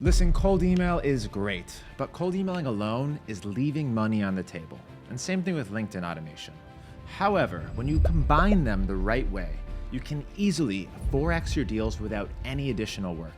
Listen, cold email is great, but cold emailing alone is leaving money on the table. And same thing with LinkedIn automation. However, when you combine them the right way, you can easily 4x your deals without any additional work.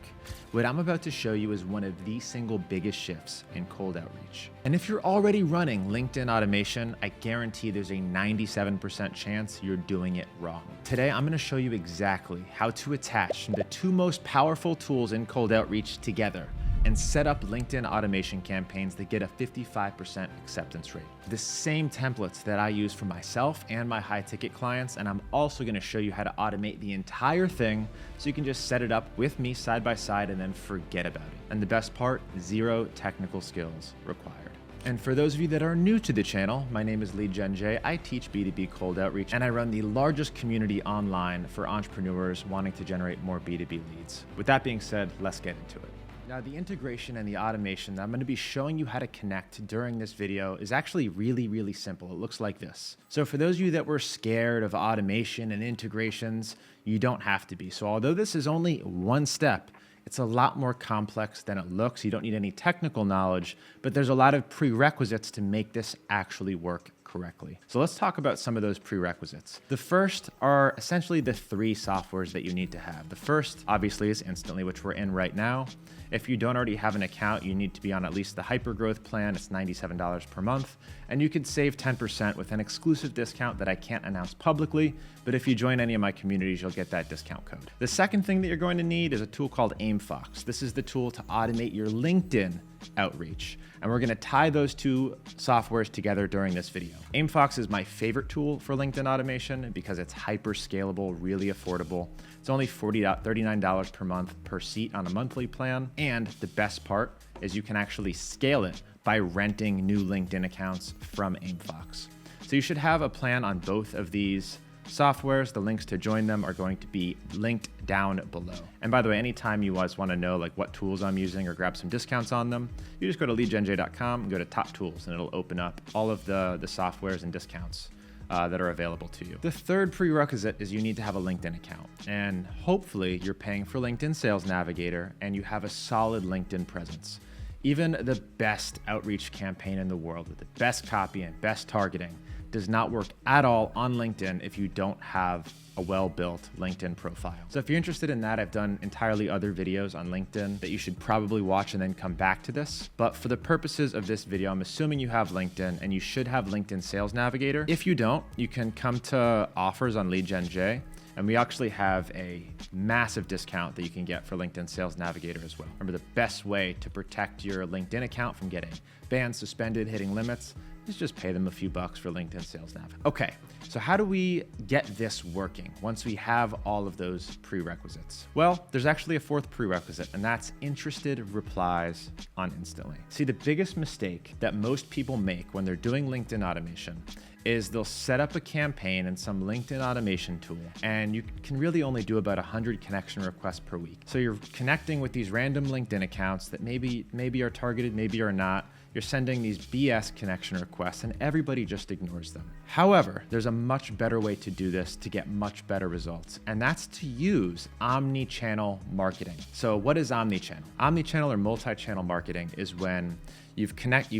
What I'm about to show you is one of the single biggest shifts in cold outreach. And if you're already running LinkedIn automation, I guarantee there's a 97% chance you're doing it wrong. Today, I'm gonna show you exactly how to attach the two most powerful tools in cold outreach together and set up LinkedIn automation campaigns that get a 55% acceptance rate. The same templates that I use for myself and my high ticket clients, and I'm also gonna show you how to automate the entire thing so you can just set it up with me side by side and then forget about it. And the best part, zero technical skills required. And for those of you that are new to the channel, my name is Lee Genjay. I teach B2B cold outreach, and I run the largest community online for entrepreneurs wanting to generate more B2B leads. With that being said, let's get into it. Now, the integration and the automation that I'm going to be showing you how to connect during this video is actually really simple. It looks like this. So for those of you that were scared of automation and integrations, you don't have to be. So although this is only one step, it's a lot more complex than it looks. You don't need any technical knowledge, but there's a lot of prerequisites to make this actually work correctly. So let's talk about some of those prerequisites. The first are essentially the three softwares that you need to have. The first, obviously, is Instantly, which we're in right now. If you don't already have an account, you need to be on at least the hypergrowth plan. It's $97 per month, and you could save 10% with an exclusive discount that I can't announce publicly, but if you join any of my communities, you'll get that discount code. The second thing that you're going to need is a tool called Aimfox. This is the tool to automate your LinkedIn outreach, and we're going to tie those two softwares together during this video. Aimfox is my favorite tool for LinkedIn automation because it's hyper scalable, really affordable. It's only $39 per month per seat on a monthly plan. And the best part is you can actually scale it by renting new LinkedIn accounts from Aimfox. So you should have a plan on both of these softwares. The links to join them are going to be linked down below. And by the way, anytime you guys want to know like what tools I'm using or grab some discounts on them, you just go to leegenjay.com and go to top tools, and it'll open up all of the softwares and discounts that are available to you. The third prerequisite is you need to have a LinkedIn account, and hopefully you're paying for LinkedIn Sales Navigator and you have a solid LinkedIn presence. Even the best outreach campaign in the world with the best copy and best targeting does not work at all on LinkedIn if you don't have a well-built LinkedIn profile. So if you're interested in that, I've done entirely other videos on LinkedIn that you should probably watch and then come back to this. But for the purposes of this video, I'm assuming you have LinkedIn and you should have LinkedIn Sales Navigator. If you don't, you can come to offers on Lee Genjay, and we actually have a massive discount that you can get for LinkedIn Sales Navigator as well. Remember, the best way to protect your LinkedIn account from getting banned, suspended, hitting limits is just pay them a few bucks for LinkedIn Sales Nav. Okay, so how do we get this working once we have all of those prerequisites? Well, there's actually a fourth prerequisite, and that's interested replies on Instantly. See, the biggest mistake that most people make when they're doing LinkedIn automation is they'll set up a campaign in some LinkedIn automation tool, and you can really only do about 100 connection requests per week. So you're connecting with these random LinkedIn accounts that maybe are targeted, maybe are not. You're sending these BS connection requests, and everybody just ignores them. However, there's a much better way to do this to get much better results, and that's to use omni-channel marketing. So what is omni-channel? Omni-channel or multi-channel marketing is when you've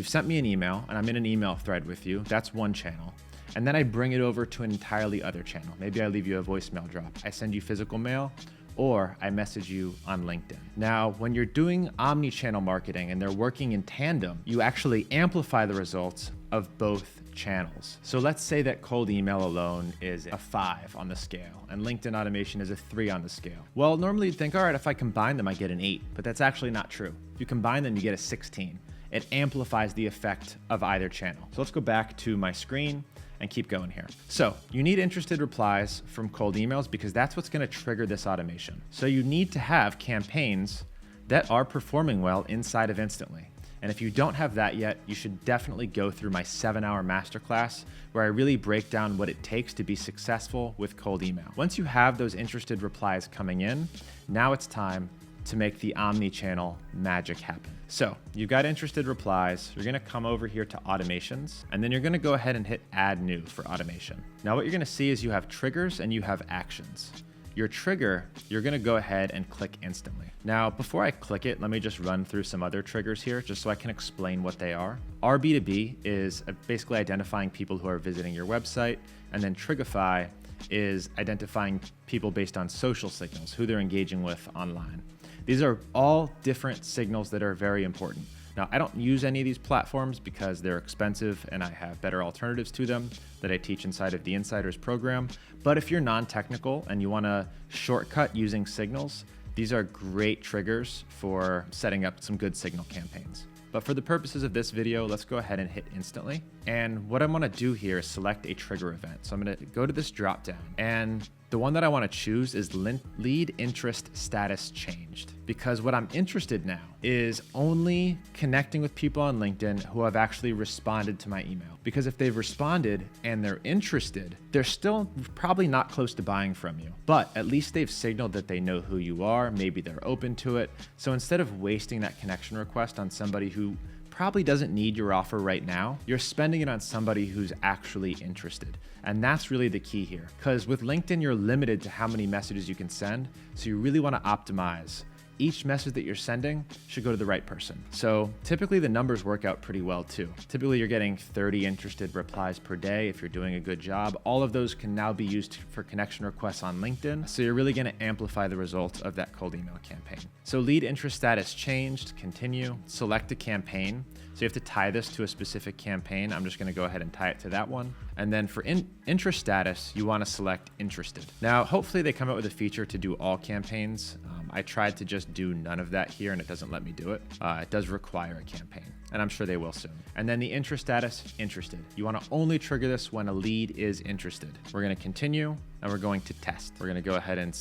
sent me an email and I'm in an email thread with you. That's one channel. And then I bring it over to an entirely other channel. Maybe I leave you a voicemail drop. I send you physical mail, or I message you on LinkedIn. Now, when you're doing omni-channel marketing and they're working in tandem, you actually amplify the results of both channels. So let's say that cold email alone is a 5 on the scale and LinkedIn automation is a 3 on the scale. Well, normally you'd think, all right, if I combine them, I get an 8, but that's actually not true. If you combine them, you get a 16. It amplifies the effect of either channel. So let's go back to my screen and keep going here. So you need interested replies from cold emails because that's what's gonna trigger this automation. So you need to have campaigns that are performing well inside of Instantly. And if you don't have that yet, you should definitely go through my 7-hour masterclass where I really break down what it takes to be successful with cold email. Once you have those interested replies coming in, now it's time to make the omni-channel magic happen. So you've got interested replies. You're gonna come over here to automations, and then you're gonna go ahead and hit add new for automation. Now what you're gonna see is you have triggers and you have actions. your trigger, you're gonna go ahead and click instantly. Now, before I click it, let me just run through some other triggers here just so I can explain what they are. RB2B is basically identifying people who are visiting your website, and then Trigify is identifying people based on social signals, who they're engaging with online. These are all different signals that are very important. Now, I don't use any of these platforms because they're expensive and I have better alternatives to them that I teach inside of the Insiders program. But if you're non-technical and you want to shortcut using signals, these are great triggers for setting up some good signal campaigns. But for the purposes of this video, let's go ahead and hit instantly. And what I'm gonna do here is select a trigger event. So I'm gonna go to this drop down, and the one that I wanna choose is lead interest status changed, because what I'm interested now is only connecting with people on LinkedIn who have actually responded to my email. Because if they've responded and they're interested, they're still probably not close to buying from you, but at least they've signaled that they know who you are, maybe they're open to it. So instead of wasting that connection request on somebody who probably doesn't need your offer right now, you're spending it on somebody who's actually interested. And that's really the key here, because with LinkedIn, you're limited to how many messages you can send. So you really want to optimize. Each message that you're sending should go to the right person. So typically the numbers work out pretty well too. Typically you're getting 30 interested replies per day if you're doing a good job. All of those can now be used for connection requests on LinkedIn. So you're really gonna amplify the results of that cold email campaign. So lead interest status changed, continue, select a campaign. So you have to tie this to a specific campaign. I'm just gonna go ahead and tie it to that one. And then for interest status, you wanna select interested. Now, hopefully they come out with a feature to do all campaigns. I tried to just do none of that here and it doesn't let me do it. It does require a campaign, and I'm sure they will soon. And then the interest status, interested. You wanna only trigger this when a lead is interested. We're gonna continue and we're going to test. We're gonna go ahead and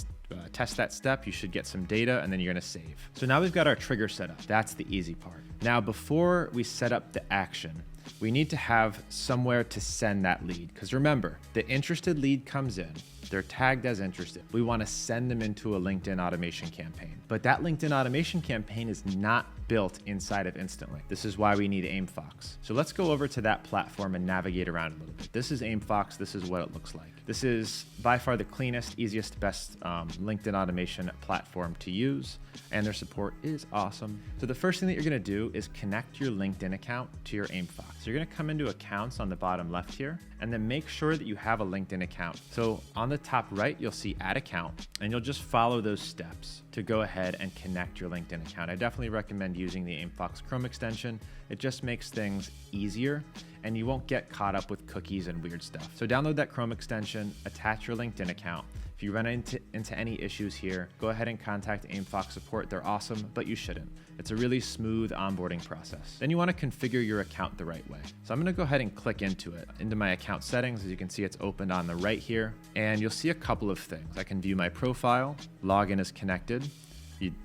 test that step. You should get some data and then you're gonna save. So now we've got our trigger set up. That's the easy part. Now, before we set up the action, we need to have somewhere to send that lead. Because remember, the interested lead comes in, they're tagged as interested. We want to send them into a LinkedIn automation campaign. But that LinkedIn automation campaign is not built inside of Instantly. This is why we need Aimfox. So let's go over to that platform and navigate around a little bit. This is Aimfox. This is what it looks like. This is by far the cleanest, easiest, best LinkedIn automation platform to use, and their support is awesome. So the first thing that you're gonna do is connect your LinkedIn account to your Aimfox. So you're gonna come into accounts on the bottom left here, and then make sure that you have a LinkedIn account. So on the top right, you'll see add account, and you'll just follow those steps to go ahead and connect your LinkedIn account. I definitely recommend using the Aimfox Chrome extension. It just makes things easier and you won't get caught up with cookies and weird stuff. So download that Chrome extension, attach your LinkedIn account. If you run into any issues here, go ahead and contact Aimfox support. They're awesome, but you shouldn't. It's a really smooth onboarding process. Then you want to configure your account the right way. So I'm going to go ahead and click into it, into my account settings. As you can see, it's opened on the right here, and you'll see a couple of things. I can view my profile, login is connected.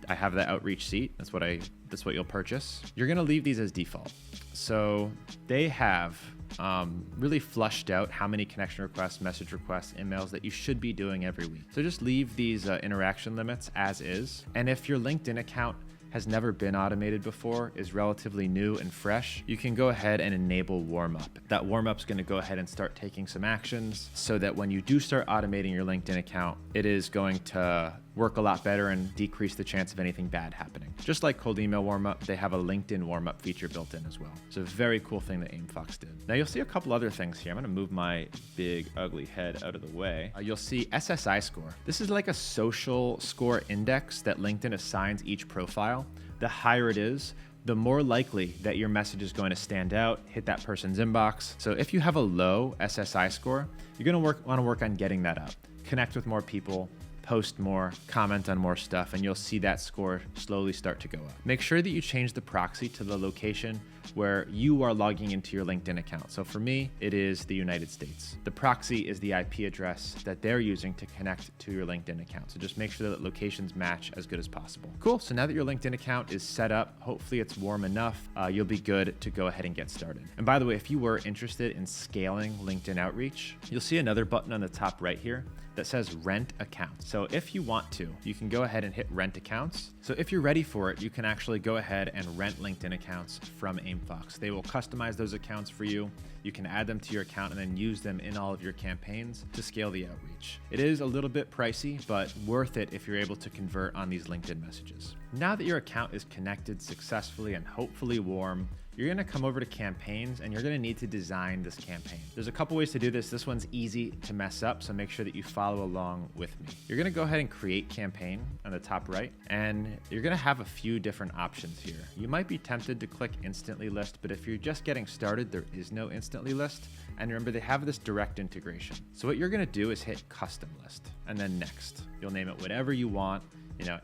I have the outreach seat. That's what you'll purchase. You're going to leave these as default. So they have really flushed out how many connection requests, message requests, emails that you should be doing every week. So just leave these interaction limits as is. And if your LinkedIn account has never been automated before, is relatively new and fresh, you can go ahead and enable Warmup. That Warmup's gonna go ahead and start taking some actions so that when you do start automating your LinkedIn account, it is going to work a lot better and decrease the chance of anything bad happening. Just like cold email warmup, they have a LinkedIn warmup feature built in as well. It's a very cool thing that Aimfox did. Now you'll see a couple other things here. I'm gonna move my big ugly head out of the way. You'll see SSI score. This is like a social score index that LinkedIn assigns each profile. The higher it is, the more likely that your message is going to stand out, hit that person's inbox. So if you have a low SSI score, you're gonna want to work on getting that up. Connect with more people, post more, comment on more stuff, and you'll see that score slowly start to go up. Make sure that you change the proxy to the location where you are logging into your LinkedIn account. So for me, it is the United States. The proxy is the IP address that they're using to connect to your LinkedIn account. So just make sure that locations match as good as possible. Cool, so now that your LinkedIn account is set up, hopefully it's warm enough, you'll be good to go ahead and get started. And by the way, if you were interested in scaling LinkedIn outreach, you'll see another button on the top right here. that says rent accounts. So if you want to, you can go ahead and hit rent accounts. So if you're ready for it, you can actually go ahead and rent LinkedIn accounts from Aimfox. They will customize those accounts for you. You can add them to your account and then use them in all of your campaigns to scale the outreach. It is a little bit pricey, but worth it if you're able to convert on these LinkedIn messages. Now that your account is connected successfully and hopefully warm, you're gonna come over to campaigns and you're gonna need to design this campaign. There's a couple ways to do this. This one's easy to mess up, so make sure that you follow along with me. You're gonna go ahead and create campaign on the top right, and you're gonna have a few different options here. You might be tempted to click instantly list, but if you're just getting started, there is no instantly list. And remember, they have this direct integration. So what you're gonna do is hit custom list and then next. You'll name it whatever you want,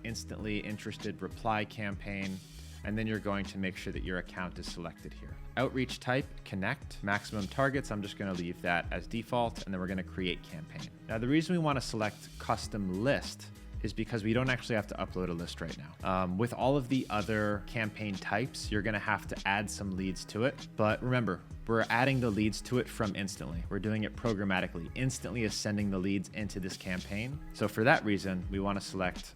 instantly interested reply campaign. And then you're going to make sure that your account is selected here. Outreach type, connect. Maximum targets, I'm just gonna leave that as default, and then we're gonna create campaign. Now, the reason we wanna select custom list is because we don't actually have to upload a list right now. With all of the other campaign types, you're gonna have to add some leads to it. But remember, we're adding the leads to it from instantly. We're doing it programmatically. Instantly is sending the leads into this campaign. So for that reason, we wanna select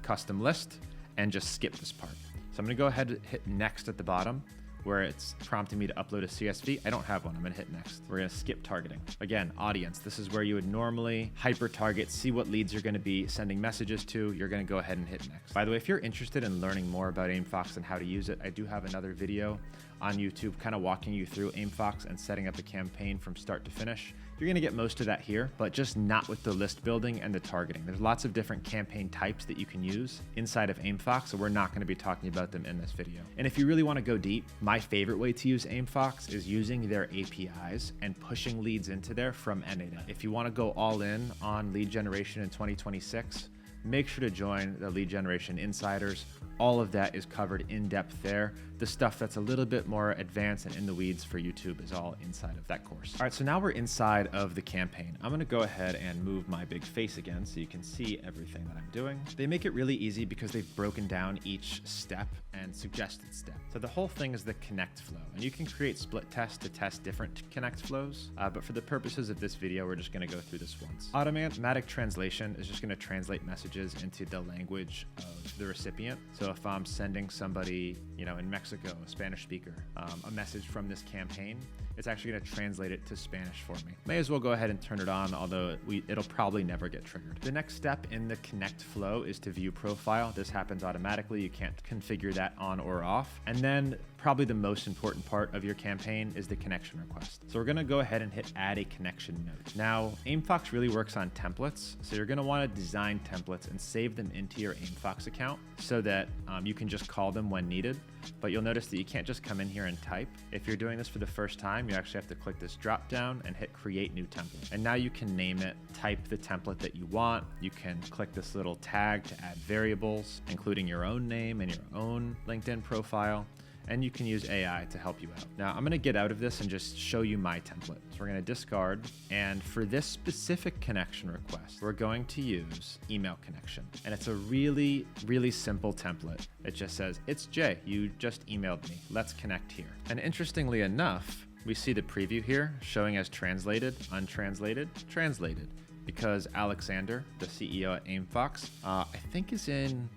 custom list and just skip this part. So I'm gonna go ahead and hit next at the bottom where it's prompting me to upload a CSV. I don't have one, I'm gonna hit next. We're gonna skip targeting. Again, audience, this is where you would normally hyper target, see what leads you're gonna be sending messages to. You're gonna go ahead and hit next. By the way, if you're interested in learning more about Aimfox and how to use it, I do have another video on YouTube kind of walking you through Aimfox and setting up a campaign from start to finish. You're gonna get most of that here, but just not with the list building and the targeting. There's lots of different campaign types that you can use inside of Aimfox, so we're not gonna be talking about them in this video. And if you really wanna go deep, my favorite way to use Aimfox is using their APIs and pushing leads into there from NADA. If you wanna go all in on lead generation in 2026, make sure to join the Lead Generation Insiders. All of that is covered in depth there. The stuff that's a little bit more advanced and in the weeds for YouTube is all inside of that course. All right, so now we're inside of the campaign. I'm gonna go ahead and move my big face again so you can see everything that I'm doing. They make it really easy because they've broken down each step and suggested step. So the whole thing is the connect flow, and you can create split tests to test different connect flows, but for the purposes of this video, we're just gonna go through this once. Automatic translation is just gonna translate messages into the language of the recipient. So if I'm sending somebody, in Mexico, a Spanish speaker, a message from this campaign, it's actually gonna translate it to Spanish for me. May as well go ahead and turn it on, although it'll probably never get triggered. The next step in the connect flow is to view profile. This happens automatically. You can't configure that on or off. And then probably the most important part of your campaign is the connection request. So we're gonna go ahead and hit add a connection note. Now, Aimfox really works on templates. So you're gonna wanna design templates and save them into your Aimfox account so that you can just call them when needed. But you'll notice that you can't just come in here and type. If you're doing this for the first time, you actually have to click this drop down and hit create new template. And now you can name it, type the template that you want. You can click this little tag to add variables, including your own name and your own LinkedIn profile. And you can use AI to help you out. Now, I'm gonna get out of this and just show you my template. So we're gonna discard, and for this specific connection request, we're going to use email connection. And it's a really, really simple template. It just says, it's Jay, you just emailed me, let's connect here. And interestingly enough, we see the preview here showing as translated, untranslated, translated, because Alexander, the CEO at Aimfox, I think is in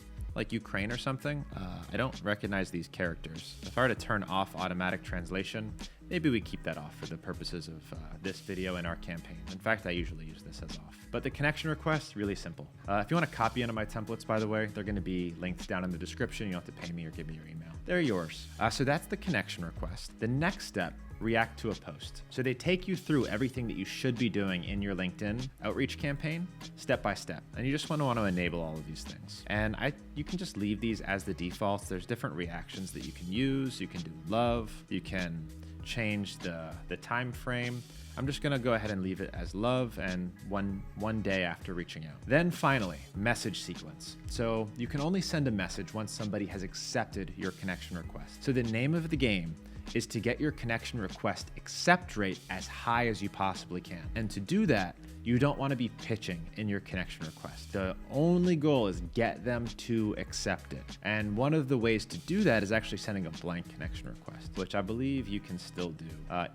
Ukraine or something. I don't recognize these characters. If I were to turn off automatic translation, maybe we keep that off for the purposes of this video and our campaign. In fact, I usually use this as off. But the connection request, really simple. If you want to copy any of my templates, by the way, they're going to be linked down in the description. You don't have to pay me or give me your email. They're yours. So that's the connection request. The next step, react to a post. So they take you through everything that you should be doing in your LinkedIn outreach campaign, step by step. And you just want to enable all of these things. And you can just leave these as the defaults. There's different reactions that you can use. You can do love. You can change the time frame. I'm just gonna go ahead and leave it as love and one day after reaching out. Then finally, message sequence. So you can only send a message once somebody has accepted your connection request. So the name of the game is to get your connection request accept rate as high as you possibly can. And to do that, you don't want to be pitching in your connection request. The only goal is get them to accept it. And one of the ways to do that is actually sending a blank connection request, which I believe you can still do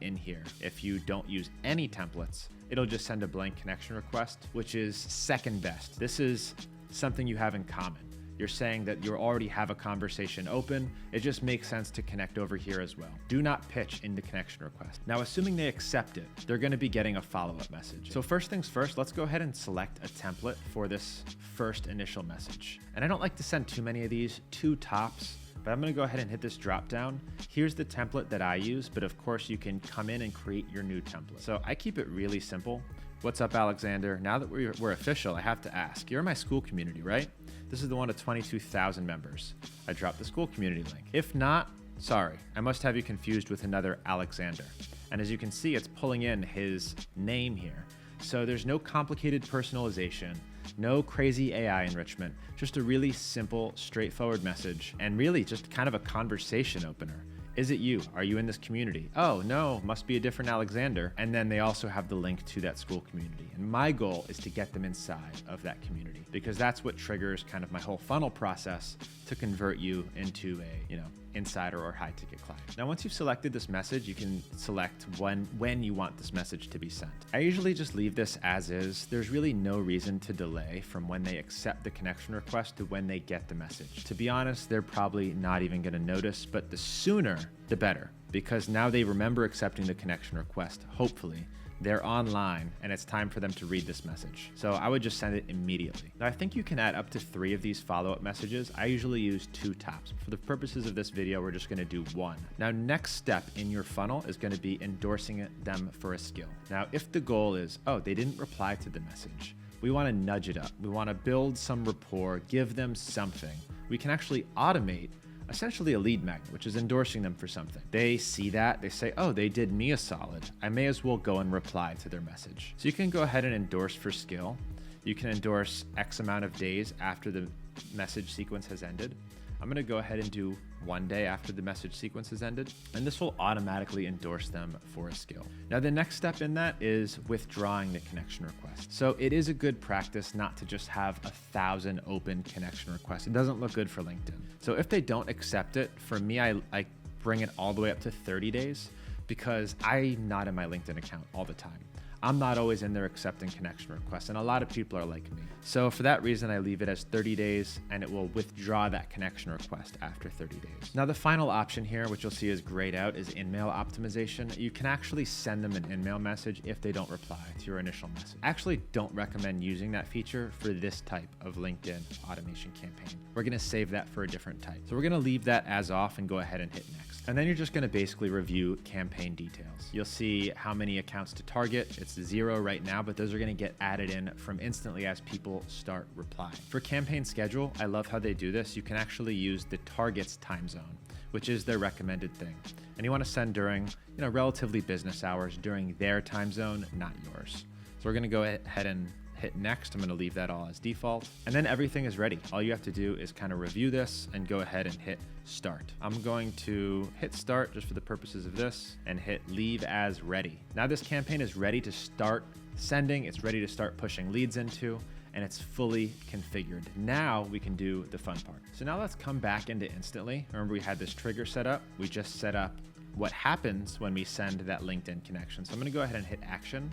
in here. If you don't use any templates, it'll just send a blank connection request, which is second best. This is something you have in common. You're saying that you already have a conversation open. It just makes sense to connect over here as well. Do not pitch in the connection request. Now, assuming they accept it, they're going to be getting a follow-up message. So first things first, let's go ahead and select a template for this first initial message. And I don't like to send too many of these, 2 tops, but I'm going to go ahead and hit this drop down. Here's the template that I use, but of course you can come in and create your new template. So I keep it really simple. What's up, Alexander? Now that we're official, I have to ask, you're in my school community, right? This is the one of 22,000 members. I dropped the school community link. If not, sorry, I must have you confused with another Alexander. And as you can see, it's pulling in his name here. So there's no complicated personalization, no crazy AI enrichment, just a really simple, straightforward message, and really just kind of a conversation opener. Is it you? Are you in this community? Oh, no, must be a different Alexander. And then they also have the link to that school community. And my goal is to get them inside of that community, because that's what triggers kind of my whole funnel process to convert you into a, insider or high ticket client. Now, once you've selected this message, you can select when you want this message to be sent. I usually just leave this as is. There's really no reason to delay from when they accept the connection request to when they get the message. To be honest, they're probably not even going to notice, but the sooner, the better, because now they remember accepting the connection request. Hopefully, they're online and it's time for them to read this message. So I would just send it immediately. Now, I think you can add up to 3 of these follow-up messages. I usually use 2 tops. For the purposes of this video, we're just gonna do 1. Now, next step in your funnel is gonna be endorsing them for a skill. Now, if the goal is, oh, they didn't reply to the message, we wanna nudge it up. We wanna build some rapport, give them something. We can actually automate essentially a lead magnet, which is endorsing them for something. They see that, they say, oh, they did me a solid. I may as well go and reply to their message. So you can go ahead and endorse for skill. You can endorse X amount of days after the message sequence has ended. I'm gonna go ahead and do 1 day after the message sequence has ended, and this will automatically endorse them for a skill. Now, the next step in that is withdrawing the connection request. So it is a good practice not to just have 1,000 open connection requests. It doesn't look good for LinkedIn. So if they don't accept it, for me, I bring it all the way up to 30 days because I'm not in my LinkedIn account all the time. I'm not always in there accepting connection requests, and a lot of people are like me. So for that reason, I leave it as 30 days, and it will withdraw that connection request after 30 days. Now, the final option here, which you'll see is grayed out, is in-mail optimization. You can actually send them an in-mail message if they don't reply to your initial message. I actually don't recommend using that feature for this type of LinkedIn automation campaign. We're gonna save that for a different type. So we're gonna leave that as off and go ahead and hit next. And then you're just gonna basically review campaign details. You'll see how many accounts to target. It's 0 right now, but those are gonna get added in from instantly as people start replying. For campaign schedule, I love how they do this. You can actually use the target's time zone, which is their recommended thing. And you wanna send during, relatively business hours during their time zone, not yours. So we're gonna go ahead and hit next. I'm gonna leave that all as default. And then everything is ready. All you have to do is kind of review this and go ahead and hit start. I'm going to hit start just for the purposes of this and hit leave as ready. Now this campaign is ready to start sending. It's ready to start pushing leads into, and it's fully configured. Now we can do the fun part. So now let's come back into Instantly. Remember, we had this trigger set up. We just set up what happens when we send that LinkedIn connection. So I'm gonna go ahead and hit action,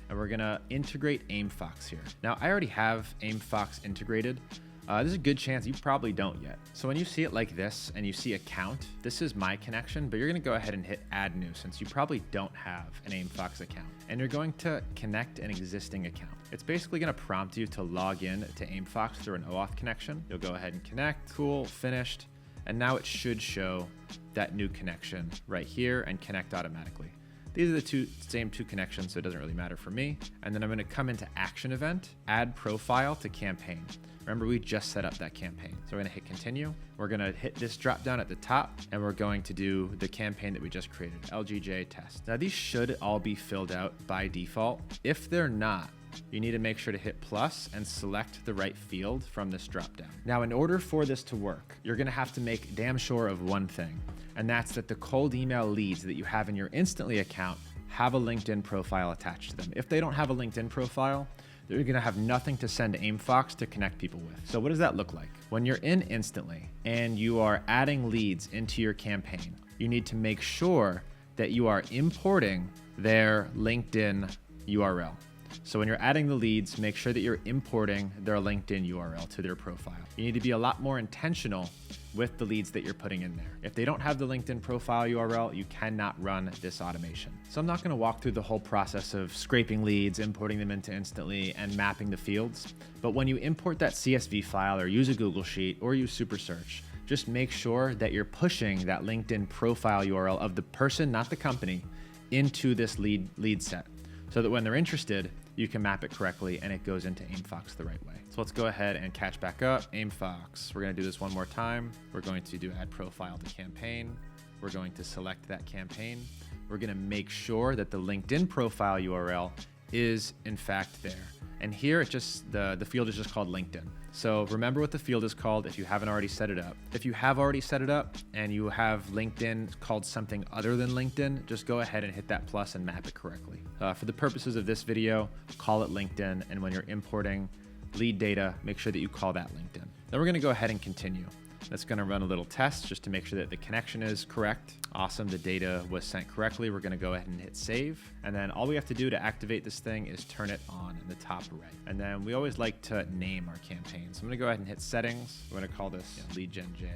and we're gonna integrate Aimfox here. Now, I already have Aimfox integrated. There's a good chance you probably don't yet. So when you see it like this and you see account, this is my connection, but you're gonna go ahead and hit add new since you probably don't have an Aimfox account. And you're going to connect an existing account. It's basically gonna prompt you to log in to Aimfox through an OAuth connection. You'll go ahead and connect, cool, finished. And now it should show that new connection right here and connect automatically. These are the same two connections, so it doesn't really matter for me. And then I'm gonna come into action event, add profile to campaign. Remember, we just set up that campaign. So we're gonna hit continue. We're gonna hit this drop down at the top, and we're going to do the campaign that we just created, LGJ test. Now these should all be filled out by default. If they're not, you need to make sure to hit plus and select the right field from this drop down. Now, in order for this to work, you're gonna have to make damn sure of one thing. and that's that the cold email leads that you have in your Instantly account have a LinkedIn profile attached to them. If they don't have a LinkedIn profile, they're gonna have nothing to send to Aimfox to connect people with. So what does that look like? When you're in Instantly and you are adding leads into your campaign, you need to make sure that you are importing their LinkedIn URL. So when you're adding the leads, make sure that you're importing their LinkedIn URL to their profile. You need to be a lot more intentional with the leads that you're putting in there. If they don't have the LinkedIn profile URL, you cannot run this automation. So I'm not gonna walk through the whole process of scraping leads, importing them into Instantly, and mapping the fields. But when you import that CSV file or use a Google Sheet or use Super Search, just make sure that you're pushing that LinkedIn profile URL of the person, not the company, into this lead set, so that when they're interested, you can map it correctly and it goes into Aimfox the right way. So let's go ahead and catch back up. Aimfox, we're gonna do this one more time. We're going to do add profile to campaign. We're going to select that campaign. We're gonna make sure that the LinkedIn profile URL is in fact there. And here, the field is just called LinkedIn. So remember what the field is called if you haven't already set it up. If you have already set it up and you have LinkedIn called something other than LinkedIn, just go ahead and hit that plus and map it correctly. For the purposes of this video, call it LinkedIn. And when you're importing lead data, make sure that you call that LinkedIn. Then we're gonna go ahead and continue. That's gonna run a little test just to make sure that the connection is correct. Awesome, the data was sent correctly. We're gonna go ahead and hit save. And then all we have to do to activate this thing is turn it on in the top right. And then we always like to name our campaign. So I'm gonna go ahead and hit settings. We're gonna call this Lead Gen J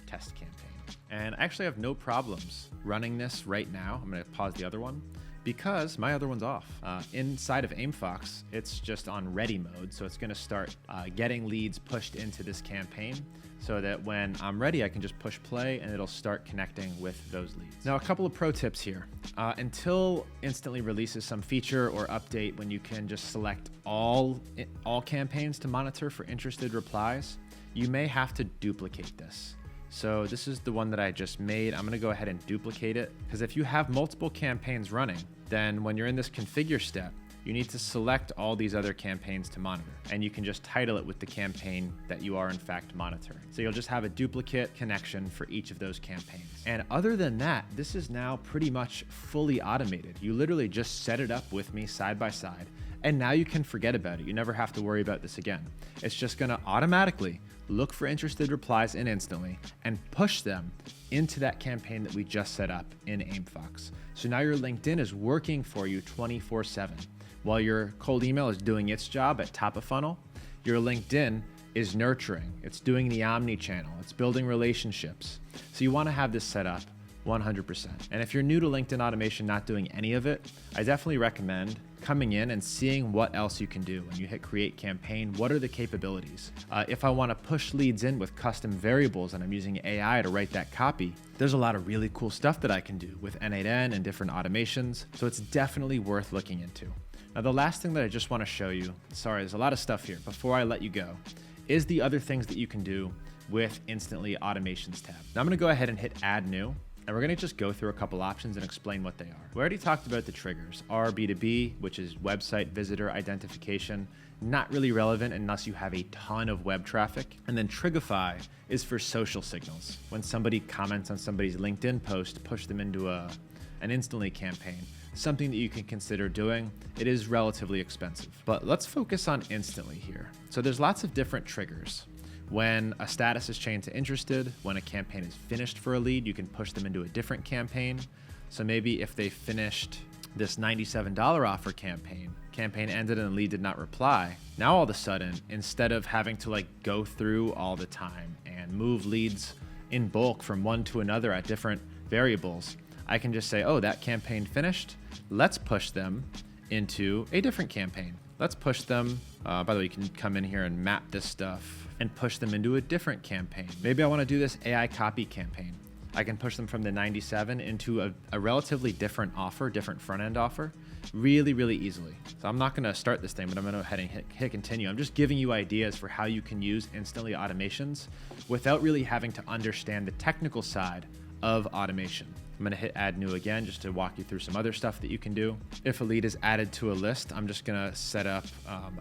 test campaign. And I actually have no problems running this right now. I'm gonna pause the other one, because my other one's off. Inside of Aimfox, it's just on ready mode. So it's gonna start getting leads pushed into this campaign so that when I'm ready, I can just push play and it'll start connecting with those leads. Now, a couple of pro tips here. Until Instantly releases some feature or update when you can just select all campaigns to monitor for interested replies, you may have to duplicate this. So this is the one that I just made. I'm gonna go ahead and duplicate it, because if you have multiple campaigns running, then when you're in this configure step, you need to select all these other campaigns to monitor, and you can just title it with the campaign that you are in fact monitoring. So you'll just have a duplicate connection for each of those campaigns. And other than that, this is now pretty much fully automated. You literally just set it up with me side by side, and now you can forget about it. You never have to worry about this again. It's just gonna automatically look for interested replies in Instantly and push them into that campaign that we just set up in Aimfox. So now your LinkedIn is working for you 24/7. While your cold email is doing its job at top of funnel, your LinkedIn is nurturing. It's doing the omni-channel. It's building relationships. So you wanna have this set up 100%. And if you're new to LinkedIn automation, not doing any of it, I definitely recommend coming in and seeing what else you can do. When you hit create campaign, what are the capabilities? If I want to push leads in with custom variables and I'm using AI to write that copy, there's a lot of really cool stuff that I can do with N8N and different automations. So it's definitely worth looking into. Now, the last thing that I just want to show you, sorry, there's a lot of stuff here before I let you go, is the other things that you can do with Instantly Automations tab. Now I'm going to go ahead and hit add new. And we're gonna just go through a couple options and explain what they are. We already talked about the triggers. RB2B, which is website visitor identification, not really relevant unless you have a ton of web traffic. And then Trigify is for social signals. When somebody comments on somebody's LinkedIn post, push them into an Instantly campaign, something that you can consider doing. It is relatively expensive, but let's focus on Instantly here. So there's lots of different triggers. When a status is changed to interested, when a campaign is finished for a lead, you can push them into a different campaign. So maybe if they finished this $97 offer campaign ended and the lead did not reply, now all of a sudden, instead of having to go through all the time and move leads in bulk from one to another at different variables, I can just say, oh, that campaign finished. Let's push them into a different campaign. Let's push them, by the way, you can come in here and map this stuff and push them into a different campaign. Maybe I wanna do this AI copy campaign. I can push them from the 97 into a relatively different offer, different front-end offer, really, really easily. So I'm not gonna start this thing, but I'm gonna go ahead and hit continue. I'm just giving you ideas for how you can use Instantly automations without really having to understand the technical side of automation. I'm gonna hit add new again just to walk you through some other stuff that you can do. If a lead is added to a list, I'm just gonna set up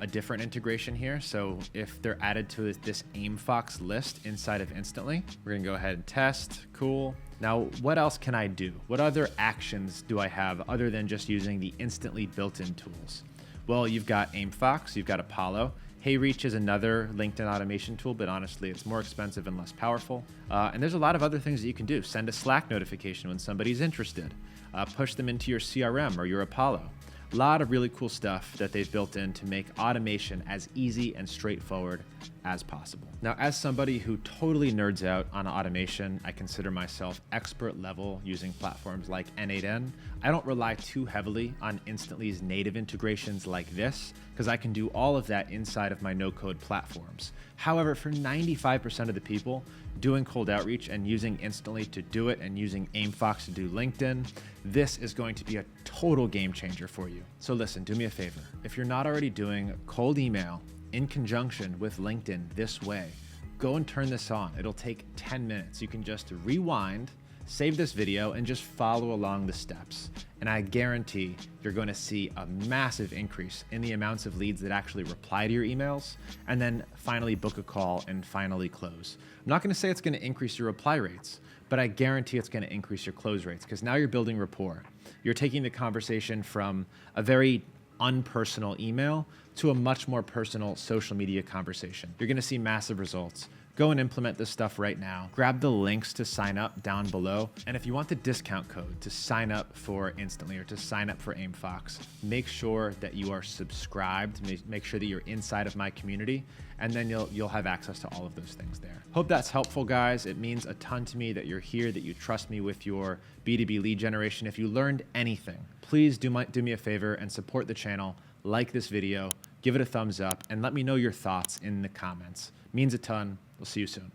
a different integration here. So if they're added to this Aimfox list inside of Instantly, we're gonna go ahead and test, cool. Now, what else can I do? What other actions do I have other than just using the Instantly built-in tools? Well, you've got Aimfox, you've got Apollo. HeyReach is another LinkedIn automation tool, but honestly, it's more expensive and less powerful. And there's a lot of other things that you can do. Send a Slack notification when somebody's interested. Push them into your CRM or your Apollo. A lot of really cool stuff that they've built in to make automation as easy and straightforward as possible. Now, as somebody who totally nerds out on automation, I consider myself expert level using platforms like N8N. I don't rely too heavily on Instantly's native integrations like this, because I can do all of that inside of my no-code platforms. However, for 95% of the people, doing cold outreach and using Instantly to do it and using Aimfox to do LinkedIn, this is going to be a total game changer for you. So listen, do me a favor. If you're not already doing cold email in conjunction with LinkedIn this way, go and turn this on. It'll take 10 minutes. You can just rewind, save this video, and just follow along the steps. And I guarantee you're going to see a massive increase in the amounts of leads that actually reply to your emails, and then finally book a call and finally close. I'm not going to say it's going to increase your reply rates, but I guarantee it's going to increase your close rates, because now you're building rapport. You're taking the conversation from a very unpersonal email to a much more personal social media conversation. You're going to see massive results. Go and implement this stuff right now. Grab the links to sign up down below. And if you want the discount code to sign up for Instantly or to sign up for Aimfox, make sure that you are subscribed. Make sure that you're inside of my community, and then you'll have access to all of those things there. Hope that's helpful, guys. It means a ton to me that you're here, that you trust me with your B2B lead generation. If you learned anything, please do me a favor and support the channel. Like this video, give it a thumbs up, and let me know your thoughts in the comments. Means a ton. We'll see you soon.